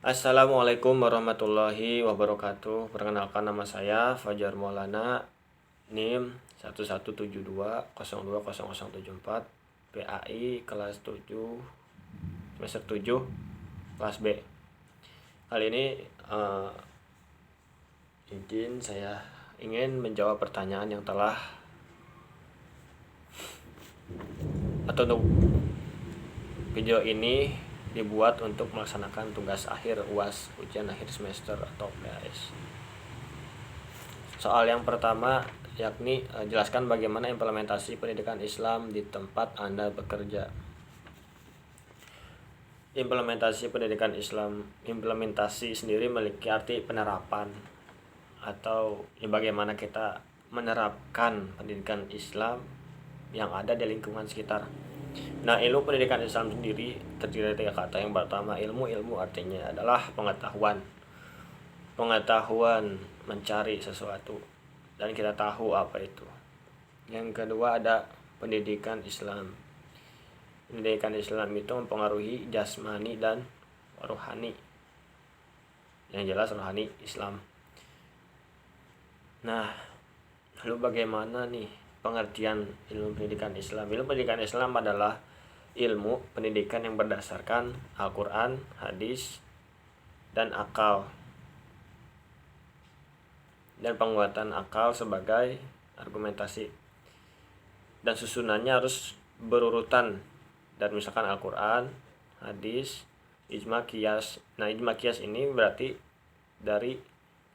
Assalamualaikum warahmatullahi wabarakatuh. Perkenalkan, nama saya Fajar Maulana, NIM 1172020074, PAI kelas 7 semester 7 kelas B. Kali ini saya ingin menjawab pertanyaan yang telah untuk video ini dibuat untuk melaksanakan tugas akhir UAS, ujian akhir semester atau PAS. Soal yang pertama yakni jelaskan bagaimana implementasi pendidikan Islam di tempat Anda bekerja. Implementasi pendidikan Islam, implementasi sendiri memiliki arti penerapan atau bagaimana kita menerapkan pendidikan Islam yang ada di lingkungan sekitar. Nah, ilmu pendidikan Islam sendiri terdiri dari 3 kata. Yang pertama, ilmu artinya adalah pengetahuan mencari sesuatu dan kita tahu apa itu. Yang kedua ada pendidikan Islam. Pendidikan Islam itu mempengaruhi jasmani dan rohani. Yang jelas rohani Islam. Nah, lalu bagaimana nih pengertian ilmu pendidikan Islam? Ilmu pendidikan Islam adalah ilmu pendidikan yang berdasarkan Al-Quran, hadis, dan akal, dan penguatan akal sebagai argumentasi, dan susunannya harus berurutan dan misalkan Al-Quran, hadis, ijma, qiyas. Nah, ijma qiyas ini berarti dari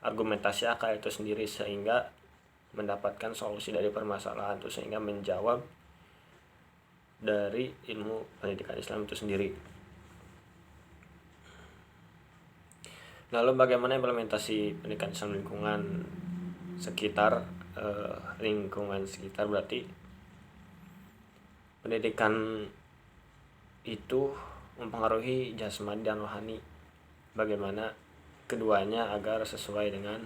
argumentasi akal itu sendiri sehingga mendapatkan solusi dari permasalahan itu sehingga menjawab dari ilmu pendidikan Islam itu sendiri. Lalu bagaimana implementasi pendidikan Islam lingkungan sekitar? Lingkungan sekitar berarti pendidikan itu mempengaruhi jasmani dan rohani. Bagaimana keduanya agar sesuai dengan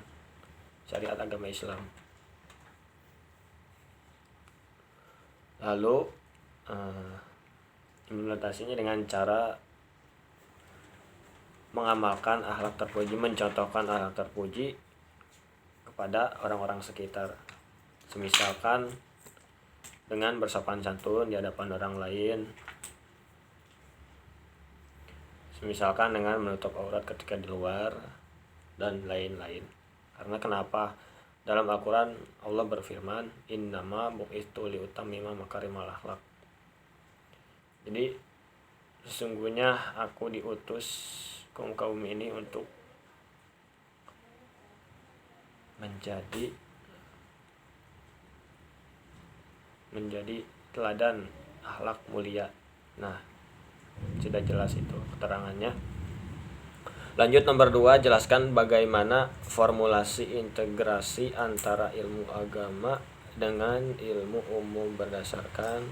syariat agama Islam. Lalu implementasinya dengan cara mengamalkan akhlak terpuji, mencontohkan akhlak terpuji kepada orang-orang sekitar. Semisalkan dengan bersopan santun di hadapan orang lain. Semisalkan dengan menutup aurat ketika di luar dan lain-lain. Karena kenapa? Dalam Al-Quran Allah berfirman, innama bu'itsu liutammima makarimal akhlak. Jadi sesungguhnya aku diutus kaum ini untuk menjadi teladan akhlak mulia. Nah, sudah jelas itu keterangannya. Lanjut nomor 2, jelaskan bagaimana formulasi integrasi antara ilmu agama dengan ilmu umum berdasarkan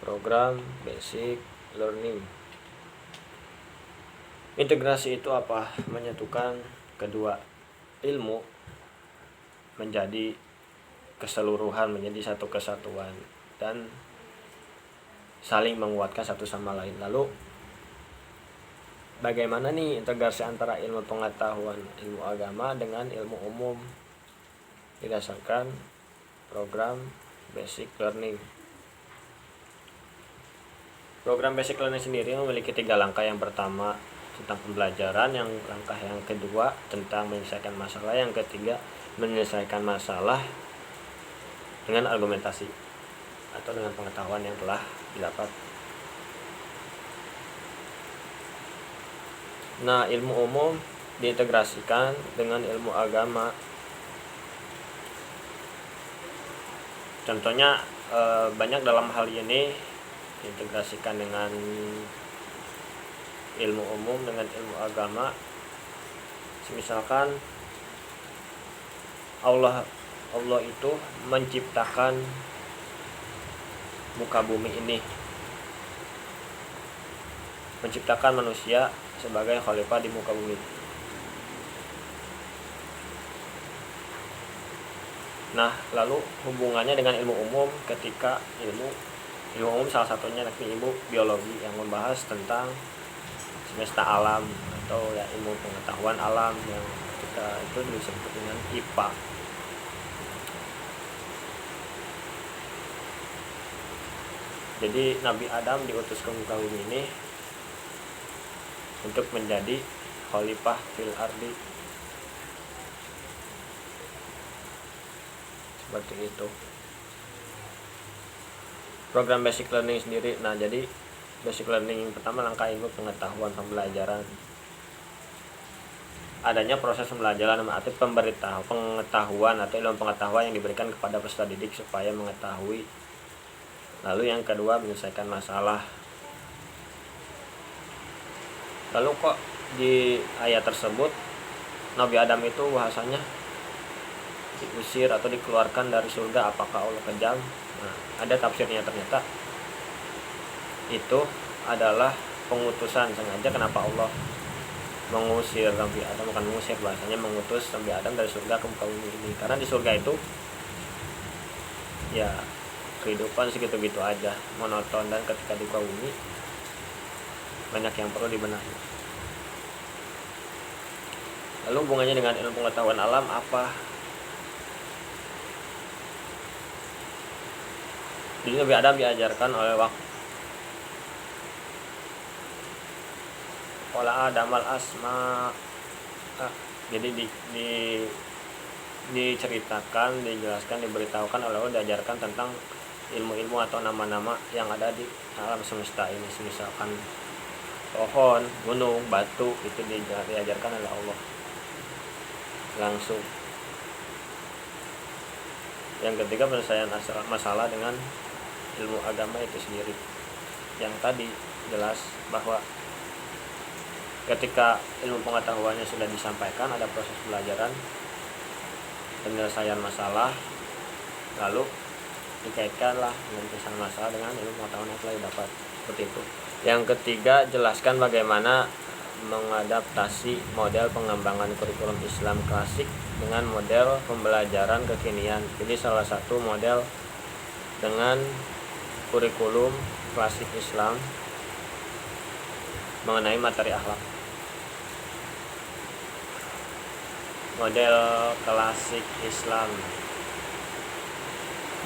program basic learning. Integrasi itu apa? Menyatukan kedua ilmu menjadi keseluruhan, menjadi satu kesatuan dan saling menguatkan satu sama lain. Lalu bagaimana nih integrasi antara ilmu pengetahuan ilmu agama dengan ilmu umum berdasarkan program basic learning. Program basic learning sendiri memiliki 3 langkah. Yang pertama tentang pembelajaran, yang langkah yang kedua tentang menyelesaikan masalah, yang ketiga menyelesaikan masalah dengan argumentasi atau dengan pengetahuan yang telah didapat. Nah, ilmu umum diintegrasikan dengan ilmu agama. Contohnya banyak dalam hal ini diintegrasikan dengan ilmu umum dengan ilmu agama. Misalkan Allah itu menciptakan muka bumi ini, menciptakan manusia sebagai khalifah di muka bumi. Nah, lalu hubungannya dengan ilmu umum ketika ilmu umum salah satunya yakni ilmu biologi yang membahas tentang semesta alam atau ya ilmu pengetahuan alam yang ketika itu disebut dengan IPA. Jadi Nabi Adam diutus ke muka bumi ini untuk menjadi khalifah fil ardi, seperti itu. Program basic learning sendiri, nah jadi basic learning pertama langkah ilmu pengetahuan pembelajaran. Adanya proses pembelajaran arti pengetahuan atau ilmu pengetahuan yang diberikan kepada peserta didik supaya mengetahui. Lalu yang kedua menyelesaikan masalah. Lalu kok di ayat tersebut Nabi Adam itu bahasanya diusir atau dikeluarkan dari surga, apakah Allah kejam? Nah, ada tafsirnya, ternyata itu adalah pengutusan sengaja. Kenapa Allah mengusir Nabi Adam, bukan mengusir, bahasanya mengutus Nabi Adam dari surga ke muka bumi ini, karena di surga itu ya kehidupan segitu-gitu aja, monoton, dan ketika di muka bumi banyak yang perlu dibenahi. Lalu hubungannya dengan ilmu pengetahuan alam apa? Jadi Nabi Adam diajarkan oleh Wala Adam al asma. Jadi diceritakan, dijelaskan, diberitahukan oleh Allah, diajarkan tentang ilmu-ilmu atau nama-nama yang ada di alam semesta ini. Misalkan pohon, gunung, batu, itu diajarkan oleh Allah langsung. Yang ketiga penyelesaian masalah dengan ilmu agama itu sendiri. Yang tadi jelas bahwa ketika ilmu pengetahuannya sudah disampaikan, ada proses pelajaran, penyelesaian masalah, lalu dikaitkanlah dengan penyelesaian masalah dengan ilmu pengetahuan yang telah didapat, seperti itu. Yang ketiga, jelaskan bagaimana mengadaptasi model pengembangan kurikulum Islam klasik dengan model pembelajaran kekinian. Jadi salah satu model dengan kurikulum klasik Islam mengenai materi akhlak. Model klasik Islam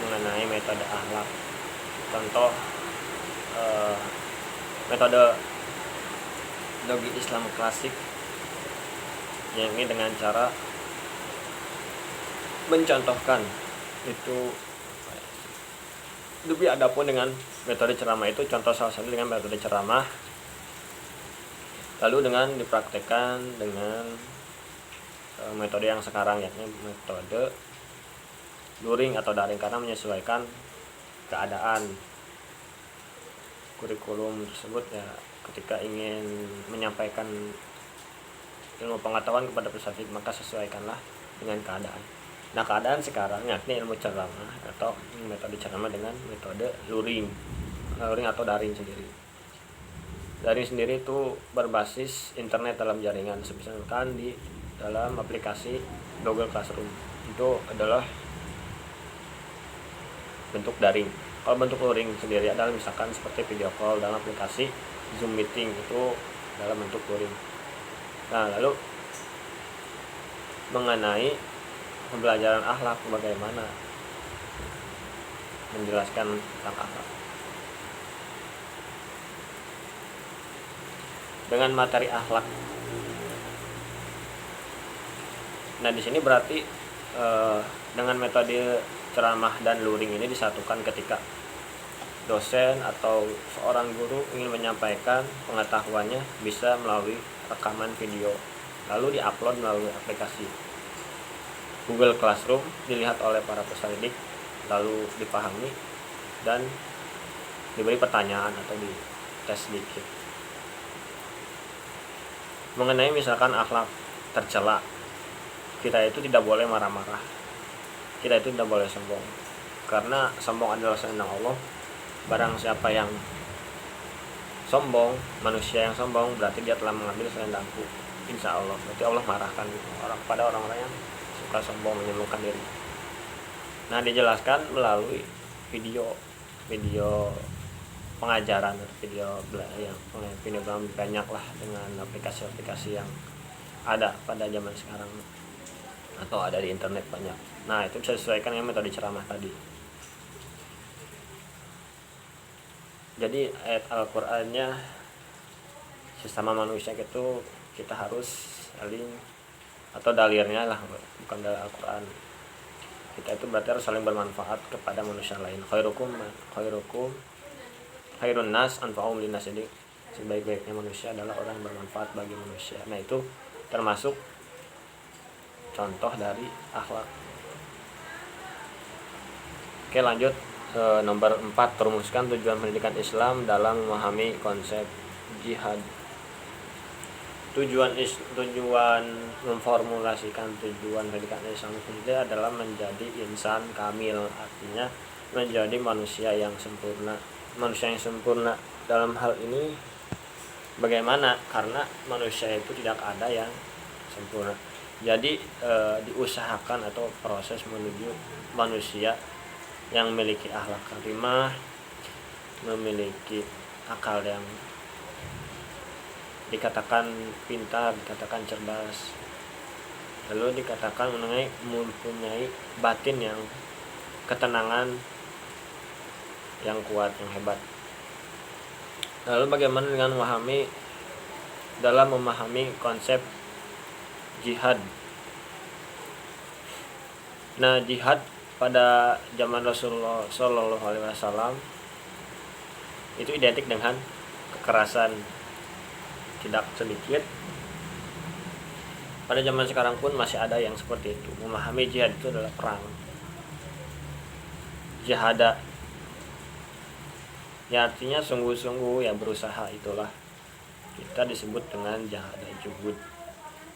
mengenai metode akhlak. Contoh metode logi Islam klasik, yang ini dengan cara mencontohkan itu. Tapi adapun dengan metode ceramah itu, contoh salah satu dengan metode ceramah, lalu dengan dipraktekkan dengan metode yang sekarang, yakni metode luring atau daring, karena menyesuaikan keadaan. Kurikulum tersebut ya ketika ingin menyampaikan ilmu pengetahuan kepada peserta didik, maka sesuaikanlah dengan keadaan. Nah, keadaan sekarang yakni ilmu ceramah atau metode ceramah dengan metode luring atau daring sendiri. Daring sendiri itu berbasis internet dalam jaringan, misalkan di dalam aplikasi Google Classroom. Itu adalah bentuk daring. Kalau bentuk luring sendiri adalah misalkan seperti video call dalam aplikasi Zoom meeting, itu dalam bentuk luring. Nah, lalu mengenai pembelajaran akhlak, bagaimana menjelaskan tentang akhlak dengan materi akhlak. Nah, di sini berarti dengan metode ceramah dan luring ini disatukan ketika dosen atau seorang guru ingin menyampaikan pengetahuannya bisa melalui rekaman video, lalu diupload melalui aplikasi Google Classroom, dilihat oleh para peserta didik, lalu dipahami dan diberi pertanyaan atau di tes sedikit. Mengenai misalkan akhlak tercela, kita itu tidak boleh marah-marah, kita itu tidak boleh sombong, karena sombong adalah selendang Allah. Barang siapa yang sombong, manusia yang sombong, berarti dia telah mengambil selendangku, insya Allah. Berarti Allah marahkan pada orang-orang yang suka sombong, menyombongkan diri. Nah, dijelaskan melalui video pengajaran video yang video banyak lah dengan aplikasi-aplikasi yang ada pada zaman sekarang atau ada di internet banyak. Nah itu bisa disesuaikan dengan metode ceramah tadi. Jadi ayat Al-Qur'annya sesama manusia itu kita harus saling, atau dalilnya lah, bukan dalil Al-Qur'an, kita itu berarti harus saling bermanfaat kepada manusia lain. Khairukum khairun nas anfa'um linnas. Jadi sebaik-baiknya manusia adalah orang yang bermanfaat bagi manusia. Nah itu termasuk contoh dari akhlak. Oke lanjut, nomor 4, rumuskan tujuan pendidikan Islam dalam memahami konsep jihad. Tujuan memformulasikan tujuan pendidikan Islam sendiri adalah menjadi insan kamil, artinya menjadi manusia yang sempurna. Manusia yang sempurna dalam hal ini bagaimana? Karena manusia itu tidak ada yang sempurna. Jadi diusahakan atau proses menuju manusia yang memiliki akhlak karimah, memiliki akal yang dikatakan pintar, dikatakan cerdas, lalu dikatakan mempunyai batin yang ketenangan yang kuat, yang hebat. Lalu bagaimana dengan memahami konsep jihad? Nah jihad pada zaman Rasulullah SAW itu identik dengan kekerasan. Tidak sedikit pada zaman sekarang pun masih ada yang seperti itu. Memahami jihad itu adalah perang. Jihada ya artinya sungguh-sungguh, ya berusaha, itulah kita disebut dengan jahada, juhud.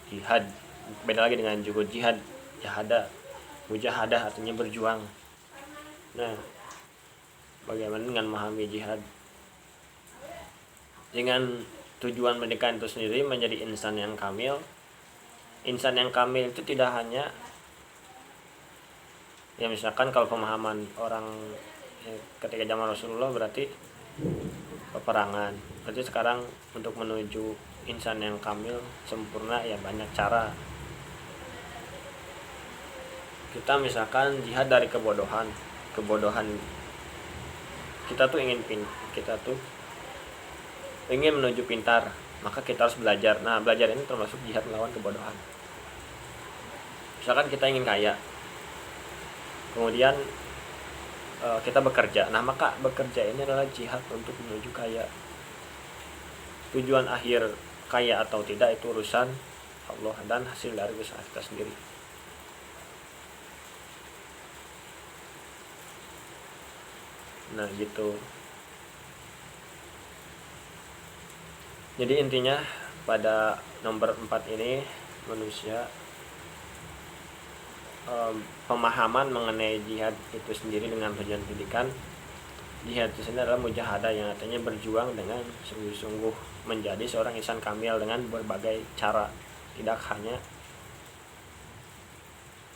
Jihad beda lagi dengan juhud. Jihad, jahada, mujahadah artinya berjuang. Nah bagaimana dengan memahami jihad? Dengan tujuan pendidikan itu sendiri menjadi insan yang kamil. Insan yang kamil itu tidak hanya ya misalkan kalau pemahaman orang ketika zaman Rasulullah berarti peperangan. Berarti sekarang untuk menuju insan yang kamil sempurna ya banyak cara. Kita misalkan jihad dari kebodohan. Kita tuh ingin menuju pintar, maka kita harus belajar. Nah belajar ini termasuk jihad melawan kebodohan. Misalkan kita ingin kaya, kemudian kita bekerja, nah maka bekerja ini adalah jihad untuk menuju kaya. Tujuan akhir kaya atau tidak itu urusan Allah dan hasil dari usaha kita sendiri. Nah gitu. Jadi intinya pada nomor 4 ini manusia pemahaman mengenai jihad itu sendiri dengan tujuan pendidikan. Jihad itu sendiri adalah mujahadah yang artinya berjuang dengan sungguh-sungguh menjadi seorang insan kamil dengan berbagai cara. Tidak hanya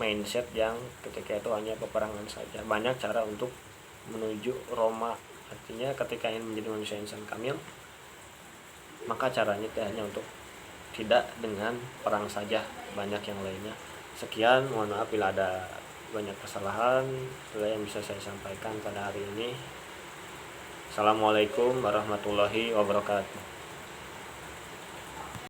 mindset yang ketika itu hanya peperangan saja. Banyak cara untuk menuju Roma. Artinya ketika ingin menjadi manusia insan kamil, maka caranya tidak hanya untuk tidak dengan perang saja, banyak yang lainnya. Sekian, mohon maaf bila ada banyak kesalahan yang bisa saya sampaikan pada hari ini. Assalamualaikum warahmatullahi wabarakatuh.